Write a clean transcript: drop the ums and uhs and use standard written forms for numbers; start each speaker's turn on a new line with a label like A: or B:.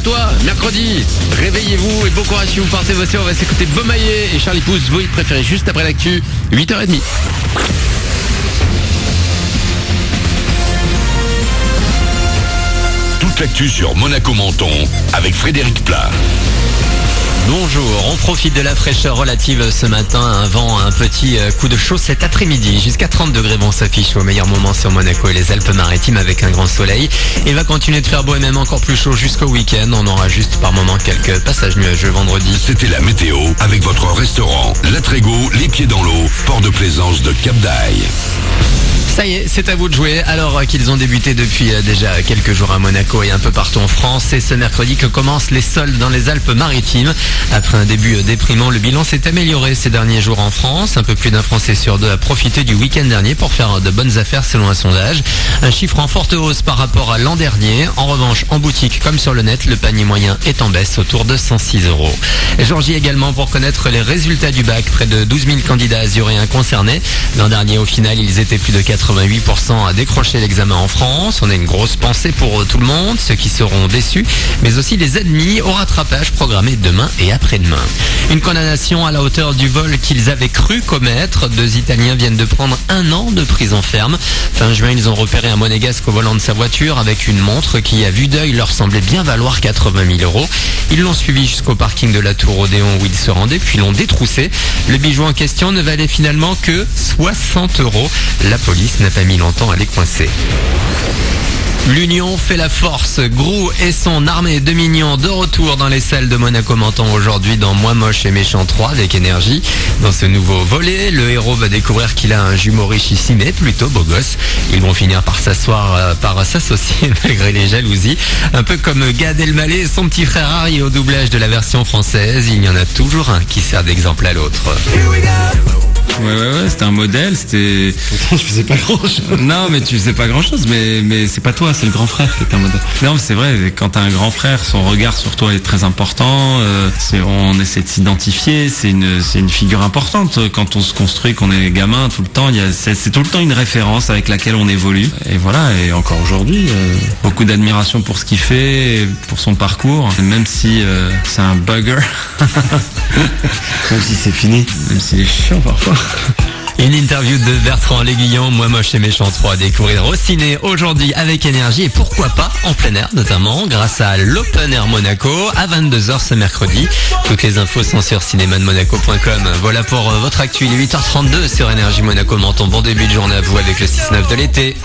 A: à toi, mercredi. Réveillez-vous et bon courage si vous partez bosser. On va s'écouter Beaumaillé et Charlie Pouce, vous préférez juste après l'actu, 8h30.
B: Toute l'actu sur Monaco Menton avec Frédéric Plat.
C: Bonjour, on profite de la fraîcheur relative ce matin, un vent, un petit coup de chaud cet après-midi. Jusqu'à 30 degrés vont s'afficher au meilleur moment sur Monaco et les Alpes-Maritimes avec un grand soleil. Il va continuer de faire beau et même encore plus chaud jusqu'au week-end. On aura juste par moment quelques passages nuageux vendredi.
B: C'était la météo avec votre restaurant La Trégo, les pieds dans l'eau, port de plaisance de Cap d'Aille.
C: Ça y est, c'est à vous de jouer. Alors qu'ils ont débuté depuis déjà quelques jours à Monaco et un peu partout en France, c'est ce mercredi que commencent les soldes dans les Alpes-Maritimes. Après un début déprimant, le bilan s'est amélioré ces derniers jours en France. Un peu plus d'un Français sur deux a profité du week-end dernier pour faire de bonnes affaires selon un sondage. Un chiffre en forte hausse par rapport à l'an dernier. En revanche, en boutique comme sur le net, le panier moyen est en baisse autour de 106 €. Jour J également pour connaître les résultats du bac. Près de 12 000 candidats azuréens concernés. L'an dernier, au final, ils étaient plus de 88% à décrocher l'examen en France. On a une grosse pensée pour tout le monde, ceux qui seront déçus, mais aussi les ennemis au rattrapage programmé demain et après-demain. Une condamnation à la hauteur du vol qu'ils avaient cru commettre. 2 Italiens viennent de prendre 1 an de prison ferme. Fin juin, ils ont repéré un Monégasque au volant de sa voiture avec une montre qui, à vue d'œil, leur semblait bien valoir 80 000 €. Ils l'ont suivi jusqu'au parking de la Tour Odéon où ils se rendaient, puis l'ont détroussé. Le bijou en question ne valait finalement que 60 €. La police n'a pas mis longtemps à les coincer. L'union fait la force. Grou et son armée de mignons de retour dans les salles de Monaco Menton aujourd'hui dans Moi Moche et Méchant 3 avec énergie. Dans ce nouveau volet, le héros va découvrir qu'il a un jumeau richissime mais plutôt beau gosse. Ils vont finir par s'associer malgré les jalousies. Un peu comme Gad Elmaleh et son petit frère Harry au doublage de la version française. Il y en a toujours un qui sert d'exemple à l'autre.
D: Ouais, c'était un modèle, c'était...
E: Je faisais pas grand chose.
D: Non, mais tu faisais pas grand chose, mais c'est pas toi, c'est le grand frère qui est un modèle. Non, mais c'est vrai, quand t'as un grand frère, son regard sur toi est très important, on essaie de s'identifier, c'est une figure importante. Quand on se construit, qu'on est gamin, tout le temps, c'est tout le temps une référence avec laquelle on évolue. Et voilà, et encore aujourd'hui, beaucoup d'admiration pour ce qu'il fait, pour son parcours, même si c'est un bugger.
E: Même si c'est fini.
D: Même s'il est chiant parfois.
C: Une interview de Bertrand L'Aiguillon, Moi Moche et Méchant 3 à découvrir au ciné aujourd'hui avec énergie et pourquoi pas en plein air notamment grâce à l'Open Air Monaco à 22h ce mercredi. Toutes les infos sont sur cinémademonaco.com. Voilà pour votre actu, il est 8h32 sur Énergie Monaco Menton. Bon début de journée à vous avec le 6-9 de l'été.